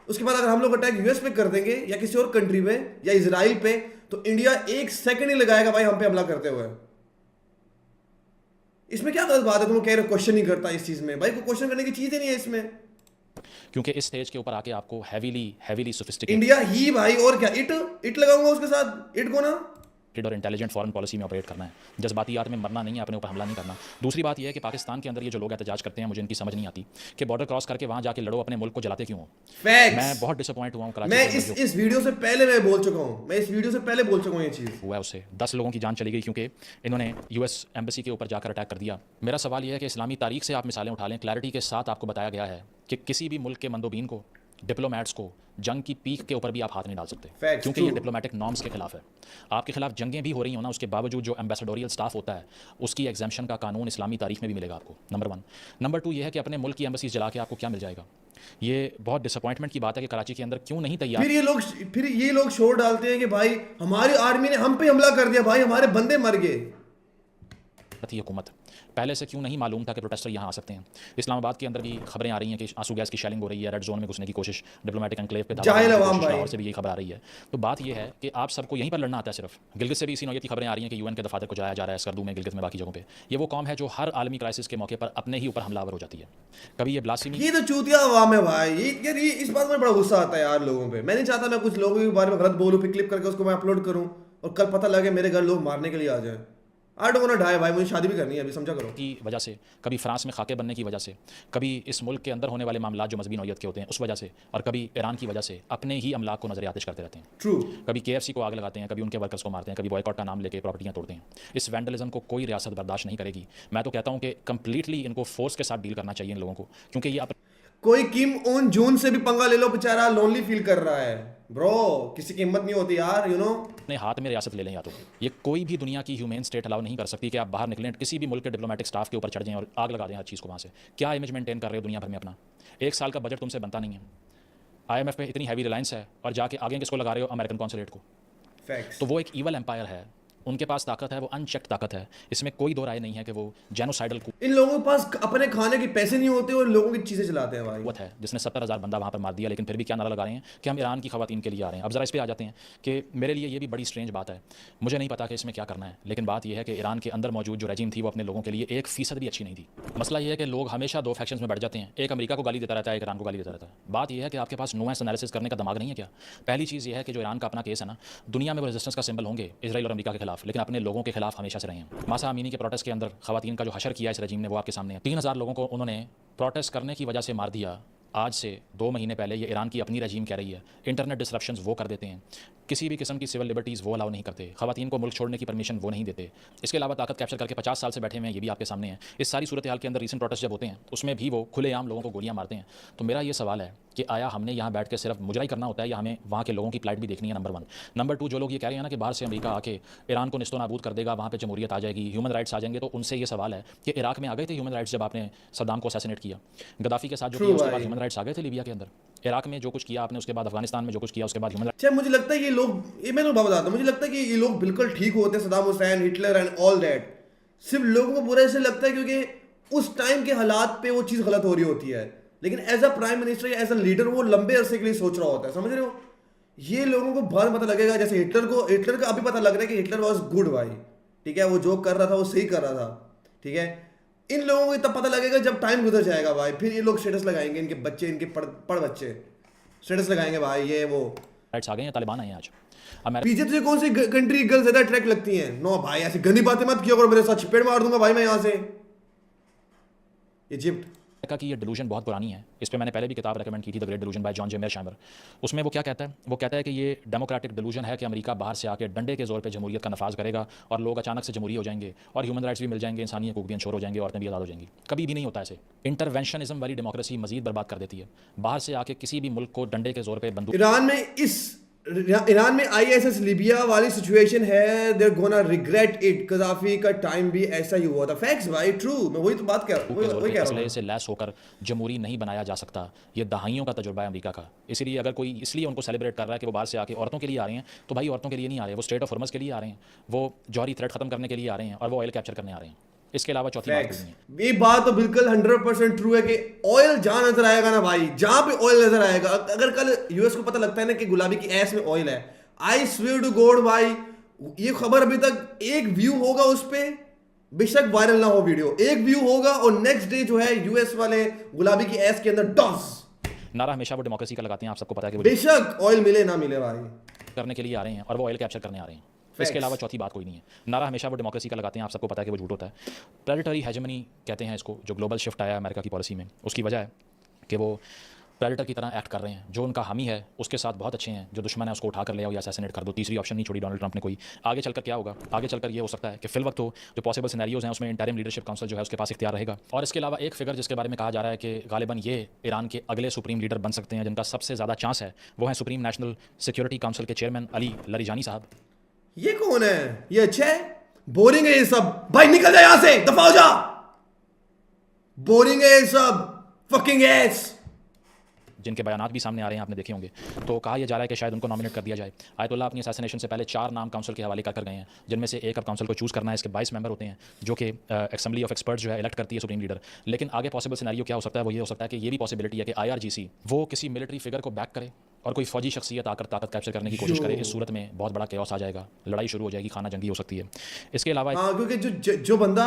उसके बाद अगर हम लोग अटैक यूएस पे कर देंगे या किसी और कंट्री पे या इजराइल पे, तो इंडिया एक सेकंड ही लगाएगा भाई हम पे हमला करते हुए। इसमें क्या गलत बात है? तुम लोग कह रहे हो क्वेश्चन नहीं करता इस चीज में, भाई कोई क्वेश्चन करने की चीज ही नहीं है इसमें। क्योंकि इस स्टेज के ऊपर आके आपको हैवीली सोफिस्टिकेटेड इंडिया ही भाई, और क्या इट लगाऊंगा उसके साथ, इट को ना और इंटेलिजेंट फॉरेन पॉलिसी में ऑपरेट करना है। जज्बातियात में मरना नहीं है, अपने ऊपर हमला नहीं करना। दूसरी बात यह है कि पाकिस्तान के अंदर ये जो लोग एहतजाज करते हैं, मुझे इनकी समझ नहीं आती कि बॉर्डर क्रॉस करके वहां जाके लड़ो, अपने मुल्क को जलाते क्यों हो। फैक्ट्स। मैं बहुत डिसअपॉइंट हुआ हूँ कराची मैं के अंदर जो इस वीडियो से पहले मैं बोल चुका हूं, मैं इस वीडियो से पहले बोल चुका हूं ये चीज हुआ है, उससे 10 लोगों की जान चली गई क्योंकि इन्होंने US एम्बेसी के ऊपर जाकर अटैक कर दिया। मेरा सवाल यह है कि इस्लामी तारीख से आप मिसालें उठा लें, क्लैरिटी के साथ आपको बताया गया है कि किसी भी मुल्क के मंदोबीन को, डिप्लोमेट्स को जंग की पीक के ऊपर भी आप हाथ नहीं डाल सकते, Facts, क्योंकि ये true. डिप्लोमेटिक नॉर्म्स के खिलाफ है। आपके खिलाफ जंगें भी हो रही हो ना, उसके बावजूद जो एम्बेसडोरियल स्टाफ होता है उसकी एग्जाम्शन का कानून इस्लामी तारीख में भी मिलेगा आपको। नंबर 1। नंबर 2 ये है कि अपने मुल्क की एम्बेसीज जला के आपको क्या मिल जाएगा। ये बहुत डिसअपॉइंटमेंट की बात है कि कराची के अंदर क्यों नहीं तैयार। फिर ये लोग शोर डालते हैं कि भाई हमारी आर्मी ने हम पे हमला कर दिया, भाई हमारे बंदे मर गए। थी हुकूमत पहले से क्यों नहीं मालूम था कि प्रोटेस्टर यहाँ आ सकते हैं। इस्लामाबाद के अंदर भी खबरें आ रही हैं कि आंसू गैस की शेलिंग हो रही है, रेड जोन में घुसने की कोशिश, डिप्लोमेटिक एनक्लेव पे जाहिल अवाम भाई। लाहौर से भी यही खबर आ रही है। तो बात यह है कि आप सबको यहीं पर लड़ना आता है सिर्फ। गिलगित से भी इसी नौयत की खबरें आ रही हैं कि UN के दफातर को जाया जा रहा है, स्कर्दू में, गिलगित में, बाकी जगहों पे। ये वो कौम है जो हर आलमी क्राइसिस के मौके पर अपने ही ऊपर हमलावर हो जाती है। कभी ये ब्लास्फेमी, ये तो चूतिया अवाम है भाई। ये इस बात में बड़ा गुस्सा आता है यार लोगों पे। मैं नहीं चाहता मैं कुछ लोगों के बारे में गलत बोलूं, फिर क्लिप करके उसको मैं अपलोड करूं और कल पता लगे मेरे घर लोग मारने के लिए आ जाए। I don't want to die भाई, मुझे शादी भी करनी है अभी, समझा करो। की वजह से, कभी फ्रांस में खाके बनने की वजह से, कभी इस मुल्क के अंदर होने वाले मामला जो मजहबी नौयत के होते हैं उस वजह से, और कभी ईरान की वजह से अपने ही अमलाक को नजर आतिश करते रहते हैं। ट्रू। कभी KFC को आग लगाते हैं, कभी उनके वर्कर्स को मारते हैं, कभी बॉयकॉट का नाम लेके प्रॉपर्टियां तोड़ते हैं। इस वैंडलिज्म को कोई रियासत बर्दाश्त नहीं करेगी। मैं तो कहता हूं कि कंप्लीटली इनको फोर्स के साथ डील करना चाहिए इन लोगों को, क्योंकि ये कोई किम ओन जून से भी पंगा ले लो, बेचारा लोनली फील कर रहा है ब्रो, किसी की हिम्मत नहीं होती यार, यू नो। अपने हाथ में रियासत ले लें। या तो ये कोई भी दुनिया की ह्यूमन स्टेट अलाउ नहीं कर सकती कि आप बाहर निकलें, किसी भी मुल्क के डिप्लोमेटिक स्टाफ के ऊपर चढ़ जाएं और आग लगा दें हर चीज़ को वहाँ से। क्या इमेज मेंटेन कर रहे हो दुनिया भर में अपना? 1 साल का बजट तुमसे बनता नहीं है, IMF पे इतनी हैवी रिलायंस है, और जाके आगे किसको लगा रहे हो? अमेरिकन कॉन्सुलेट को। फैक्ट्स। तो वो एक ईवल एम्पायर है, उनके पास ताकत है, वो अनचेक्ड ताकत है, इसमें कोई दो राय नहीं है कि वो जेनोसाइडल इन लोगों के पास अपने खाने के पैसे नहीं होते और लोगों की चीजें चलाते हैं भाई। कुव्वत है जिसने 70,000 बंदा वहाँ पर मार दिया, लेकिन फिर भी क्या नारा लगा रहे हैं कि हम ईरान की खवातीन के लिए आ रहे हैं। अब जरा इस पे आ जाते हैं कि मेरे लिए ये भी बड़ी स्ट्रेंज बात है, मुझे नहीं पता कि इसमें क्या करना है, लेकिन बात यह है कि ईरान के अंदर मौजूद जो रेजिम थी वो अपने लोगों के लिए 1% भी अच्छी नहीं थी। मसला ये है कि लोग हमेशा 2 फैक्शंस में बढ़ जाते हैं, एक अमेरिका को गाली देता रहता है, एक ईरान को गाली देता रहता है। बात यह है कि आपके पास नुआंस एनालिसिस करने का दिमाग नहीं है क्या? पहली चीज़ ये है कि जो ईरान का अपना केस है ना, दुनिया में वो रेजिस्टेंस का सिंबल होंगे इजराइल और अमेरिका के खिलाफ, लेकिन अपने लोगों के खिलाफ हमेशा से रहे हैं। मासा अमीनी के प्रोटेस्ट के अंदर खवातीन का जो हशर किया इस रजीम ने वो आपके सामने है। 3,000 लोगों को उन्होंने प्रोटेस्ट करने की वजह से मार दिया। आज से 2 महीने पहले ये ईरान की अपनी रजीम कह रही है इंटरनेट डिसरप्शंस वो कर देते हैं, किसी भी किस्म की सिविल लिबर्टीज़ वो अलाउ नहीं करते, खवातीन को मुल्क छोड़ने की परमिशन वो नहीं देते। इसके अलावा ताकत कैप्चर करके 50 साल से बैठे हुए हैं, ये भी आपके सामने है। इस सारी सूरत हाल के अंदर रीसेंट प्रोटेस्ट जब होते हैं उसमें भी वो खुलेआम लोगों को गोलियां मारते हैं। तो मेरा ये सवाल है कि आया हमने यहाँ बैठ के सिर्फ मुजराई करना होता है या हमें वहाँ के लोगों की प्लाइट भी देखनी है? नंबर 1। नंबर 2, जो लोग ये कह रहे हैं ना कि बाहर से अमेरिका आके ईरान को निस्तो नाबूद कर देगा, वहाँ पे जमहूरियत आ जाएगी, ह्यूमन राइट्स आ जाएंगे, तो उनसे ये सवाल है कि इराक में आ गए थे ह्यूमन राइट्स जब आपने सद्दाम को असैसिनेट किया? गद्दाफी के साथ जो किया उसके बाद ह्यूमन राइट्स आ गए थे लीबिया के अंदर? इराक में जो कुछ किया आपने उसके बाद अफगानिस्तान में जो कुछ किया उसके बाद ह्यूमन अच्छा, मुझे लगता है ये लोग, ये मैं तो बताता हूँ, मुझे लगता है कि ये लोग बिल्कुल ठीक होते हैं, Saddam Hussain, Hitler and all that. सिर्फ लोगों को बुरा ऐसे लगता है क्योंकि उस टाइम के हालात पे वो चीज़ गलत हो रही होती है, लेकिन एज अ प्राइम मिनिस्टर या एज अ लीडर वो लंबे अरसे के लिए सोच रहा होता है, समझ रहे हो? ये लोगों को बाद में पता लगेगा, जैसे हिटलर का अभी पता लग रहा है कि हिटलर वॉज गुड भाई, ठीक है, वो जो कर रहा था वो सही कर रहा था, ठीक है। इन लोगों को तब पता लगेगा जब टाइम गुजर जाएगा भाई, फिर ये लोग स्टेटस लगाएंगे, इनके बच्चे, इनके पढ़ बच्चे स्टेटस लगाएंगे भाई, ये वो राइट्स आ गए हैं, तालिबान आए हैं आज। पीछे तुझे कौन सी कंट्री गर्ल ज्यादा अट्रैक्ट लगती हैं? नो भाई, ऐसी गंदी बातें मत किया करो मेरे साथ, चपेट मार दूंगा भाई मैं यहाँ से। इजिप्ट अमेरिका की ये डिलूजन बहुत पुरानी है, इस पर मैंने पहले भी किताब रेकमेंड की थी, the great delusion by John J Mearsheimer. उसमें वो क्या कहता है? वो कहता है कि ये डेमोक्रेटिक डिलूजन है कि अमेरिका बाहर से आके डंडे के जोर पे जमहूरियत का नफाज करेगा और लोग अचानक से जमहूरी हो जाएंगे और ह्यूमन राइट्स भी मिल जाएंगे, इंसानी हकूक भी इंश्योर हो जाएंगे, औरतें भी आज़ाद हो जाएंगी। कभी भी नहीं होता ऐसे। इंटरवेंशनिज्म वाली डेमोक्रेसी मजीद बर्बाद कर देती है। बाहर से आके किसी भी मुल्क को डंडे के जोर पर बंदूक, ईरान में ISIS लीबिया वाली सिचुएशन है, they're gonna regret it. Gaddafi का टाइम भी ऐसा ही हुआ था। फैक्ट्स भाई, ट्रू, मैं वही तो बात कर रहा हूँ। से लैस होकर जमहूरी नहीं बनाया जा सकता। ये दहाइयों का तजुर्बा है अमेरिका का। इसीलिए अगर कोई इसलिए उनको सेलिब्रेट कर रहा है कि वो बाहर से आके औरतों के लिए आ रहे हैं, तो भाई औरतों के लिए नहीं आ रहे, वो स्टेट ऑफ हॉर्मस के लिए आ रहे हैं, वो जौहरी थ्रेट खत्म करने के लिए आ रहे हैं, और वो ऑयल कैप्चर करने आ रहे हैं। इसके अलावा चौथी बात नहीं है। ये बात तो बिल्कुल 100% ट्रू है कि ऑयल जहां नजर आएगा ना भाई, जहां पे ऑयल नजर आएगा, अगर कल यूएस को पता लगता है ना कि गुलाबी की ऐश में ऑयल है, आई स्वेयर टू गॉड भाई, ये खबर अभी तक एक व्यू होगा उस पे, बेशक वायरल ना हो वीडियो, एक व्यू होगा और नेक्स्ट डे जो है यूएस वाले गुलाबी की ऐश के अंदर डॉस नारा हमेशा वो डेमोक्रेसी का लगाते हैं। आप सबको पता है कि वो बेशक ऑयल मिले ना मिले भाई, करने के लिए आ रहे हैं और वो ऑयल कैप्चर करने आ रहे हैं। इसके अलावा चौथी बात कोई नहीं है। नारा हमेशा वो डेमोक्रेसी का लगाते हैं। आप सबको पता है कि वो झूठ होता है। प्रेडेटरी हेजेमनी कहते हैं इसको, जो ग्लोबल शिफ्ट आया अमेरिका की पॉलिसी में, उसकी वजह है कि वो प्रेडेटर की तरह एक्ट कर रहे हैं। जो उनका हामी है उसके साथ बहुत अच्छे हैं, जो दुश्मन है उसको उठा कर ले आओ या असैसिनेट कर दो। तीसरी ऑप्शन नहीं छोड़ी डोनाल्ड ट्रंप ने कोई। आगे चलकर क्या होगा? आगे चलकर ये हो सकता है कि फिल वक्त तो जो पॉसिबल सिनेरियोज हैं उसमें इंटरिम लीडरशिप काउंसिल जो है उसके पास इख्तियार रहेगा। और इसके अलावा एक फिगर जिसके बारे में कहा जा रहा है कि गालिबन ये ईरान के अगले सुप्रीम लीडर बन सकते हैं, जिनका सबसे ज़्यादा चांस है, वो है सुप्रीम नेशनल सिक्योरिटी काउंसिल के चेयरमैन अली लरिजानी साहब। ये कौन है? ये अच्छा है? बोरिंग है ये सब भाई, निकल जा यहां से, दफा हो जा। बोरिंग है ये सब, फकिंग एस। जिनके बयानात भी सामने आ रहे हैं, आपने देखे होंगे। तो कहा यह जा रहा है कि शायद उनको नॉमिनेट कर दिया जाए। आयतुल्लाह अपनी असैसिनेशन से पहले 4 नाम काउंसिल के हवाले कर गए हैं, जिनमें से एक अब काउंसिल को चूज़ करना है। इसके 22 मेंबर होते हैं जो कि असेंबली ऑफ एक्सपर्ट्स जो है इलेक्ट करती है सुप्रीम लीडर। लेकिन आगे पॉसिबल सिनेरियो क्या हो सकता है? वो ये हो सकता है कि ये भी पॉसिबिलिटी है कि IRGC वो किसी मिलिट्री फिगर को बैक करे और कोई फौजी शख्सियत आकर ताकत कैप्चर करने की कोशिश करे। इस सूरत में बहुत बड़ा केओस आ जाएगा, लड़ाई शुरू हो जाएगी, खाना जंगी हो सकती है। इसके अलावा हाँ, क्योंकि जो बंदा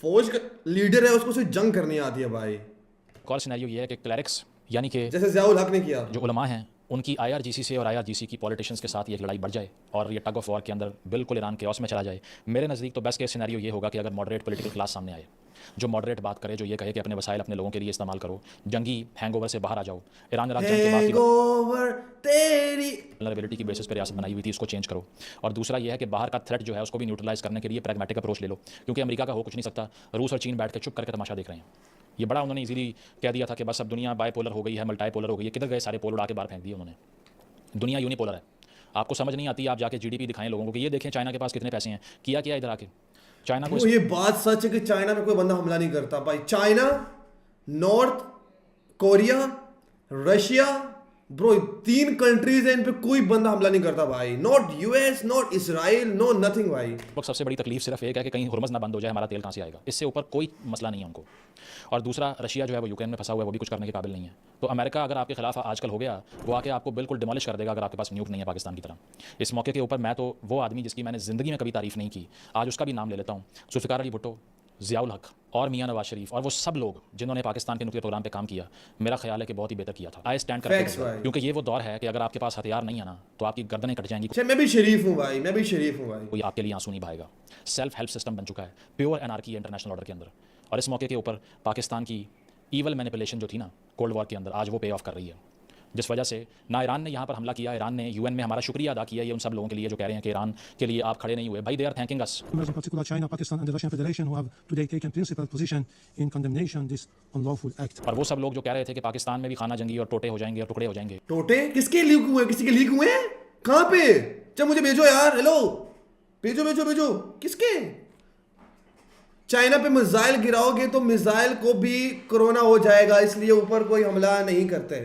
फौज का लीडर है उसको सिर्फ जंग करनी आती है भाई। एक और सिनेरियो ये है कि क्लरिक्स यानी कि जैसे ज़ियाउल हक ने किया, जो उलमा हैं उनकी IRGC से और IRGC की पॉलिटिशियंस के साथ ये लड़ाई बढ़ जाए और ये टग ऑफ वॉर के अंदर बिल्कुल ईरान केओस में चला जाए, मेरे नज़दीक तो बेस्ट केस सिनेरियो ये होगा कि अगर मॉडरेट पॉलिटिकल क्लास सामने आए, जो मॉडरेट बात करे, जो ये कहे कि अपने वसाइल अपने लोगों के लिए इस्तेमाल करो, जंगी हैंगओवर से बाहर आ जाओ, ईरान इराक जंग के बाद की हैंगओवर तेरी वल्नरेबिलिटी की बेसिस पर रियासत बनाई हुई थी, इसको चेंज करो। और दूसरा ये है कि बाहर का थ्रेट जो है उसको भी न्यूट्रलाइज करने के लिए प्रैग्मेटिक अप्रोच ले लो, क्योंकि अमेरिका का हो कुछ नहीं सकता, रूस और चीन बैठ के चुप करके तमाशा देख रहे हैं। ये बड़ा उन्होंने इजीली कह दिया था कि बस अब दुनिया बायपोलर हो गई है, मल्टीपोलर हो गई है, किधर गए सारे पोल उड़ा के बाहर फेंक दिए उन्होंने। दुनिया यूनिपोलर है, आपको समझ नहीं आती, आप जाके GDP दिखाएं लोगों को कि ये देखें चाइना के पास कितने पैसे हैं, किया क्या इधर आके चाइना को। वो ये बात सच है कि चाइना में कोई बंदा हमला नहीं करता भाई। China, North Korea, Russia, bro 3 countries हैं, इन पे कोई बंदा हमला नहीं करता भाई। Not US, not Israel, no nothing भाई। वक्त सबसे बड़ी तकलीफ सिर्फ एक है कि कहीं हुर्मस ना बंद हो जाए, हमारा तेल कहाँ से आएगा, इससे ऊपर कोई मसला नहीं है उनको। और दूसरा, रशिया जो है वो यूक्रेन में फंसा हुआ है, वो भी कुछ करने के काबिल नहीं है। तो अमेरिका अगर आपके खिलाफ आजकल हो गया, वो आके आपको बिल्कुल डिमोलिश कर देगा अगर आपके पास न्यूक नहीं है पाकिस्तान की तरह। इस मौके के ऊपर मैं तो वो आदमी जिसकी मैंने ज़िंदगी में कभी तारीफ नहीं की, आज उसका भी नाम ले लेता हूँ, जुल्फ़िकार अली भुट्टो, ज़ियाउल हक और मियां नवाज शरीफ और वो सब लोग जिन्होंने पाकिस्तान के न्यूक्लियर प्रोग्राम पे काम किया, मेरा ख्याल है कि बहुत ही बेहतर किया था। आई स्टैंड करते हैं, क्योंकि ये वो दौर है कि अगर आपके पास हथियार नहीं है ना, तो आपकी गर्दनें कट जाएंगी। अच्छा, मैं भी शरीफ हूँ भाई, मैं भी शरीफ हूँ भाई। कोई आपके लिए आंसू नहीं बहाएगा। सेल्फ हेल्प सिस्टम बन चुका है, प्योर एनार्की है इंटरनेशनल ऑर्डर के अंदर। और इस मौके के ऊपर पाकिस्तान की ईवल मैनिपुलेशन जो थी ना कोल्ड वॉर के अंदर, आज वो पे ऑफ कर रही है, जिस वजह से ना ईरान ने यहाँ पर हमला किया, ईरान ने UN में हमारा शुक्रिया अदा किया। ये उन सब लोगों के लिए जो कह रहे हैं कि ईरान के लिए आप खड़े नहीं हुए, भाई they are thanking us. In particular, China, Pakistan, and the Russian Federation, who have today taken principal position in condemnation this unlawful act. और वो सब लोग जो कह रहे थे कि पाकिस्तान में भी खाना जंगी और टोटे हो जाएंगे और टुकड़े हो जाएंगे। टोटे किसके लीक हुए? किसी के लीक हुए हैं? कहाँ पे? जब मुझे भेजो यार, हेलो, भेजो भेजो भेजो। किसके? चाइना पे मिसाइल गिराओगे तो मिसाइल को भी कोरोना हो जाएगा, इसलिए ऊपर कोई हमला नहीं करते।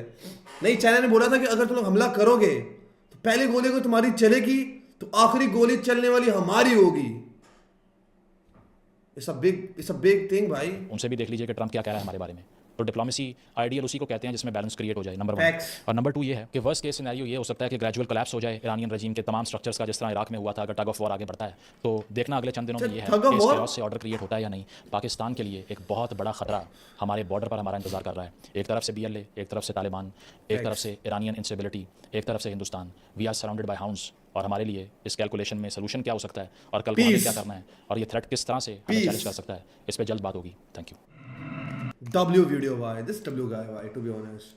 नहीं, चाइना ने बोला था कि अगर तुम लोग हमला करोगे तो पहली गोली को तुम्हारी चलेगी तो आखिरी गोली चलने वाली हमारी होगी। इट्स अ बिग थिंग भाई। उनसे भी देख लीजिए कि ट्रंप क्या कह रहा है हमारे बारे में। तो डिप्लोमेसी आइडियल उसी को कहते हैं जिसमें बैलेंस क्रिएट हो जाए, नंबर 1। Facts. और नंबर 2 ये है कि वर्स्ट केस सिनेरियो ये हो सकता है कि ग्रेजुअल कोलैप्स हो जाए ईरानियन रजीम के तमाम स्ट्रक्चर्स का, जिस तरह इराक में हुआ था। अगर टग ऑफ वॉर आगे बढ़ता है तो देखना अगले चंद दिनों में ये है Tug of कि इस war? chaos से ऑर्डर क्रिएट होता है या नहीं। पाकिस्तान के लिए एक बहुत बड़ा खतरा हमारे बॉर्डर पर हमारा इंतजार कर रहा है। एक तरफ से BLA, एक तरफ से तालिबान, एक तरफ से ईरानियन इंस्टेबिलिटी, एक तरफ से Hindustan. We are surrounded by hounds. और हमारे लिए इस कैलकुलेशन में सोल्यूशन क्या हो सकता है और कल को हमें क्या करना है और ये थ्रेट किस तरह से हमें चैलेंज कर सकता है, इस पर जल्द बात होगी। Thank you. W video, why? This W guy, why? To be honest.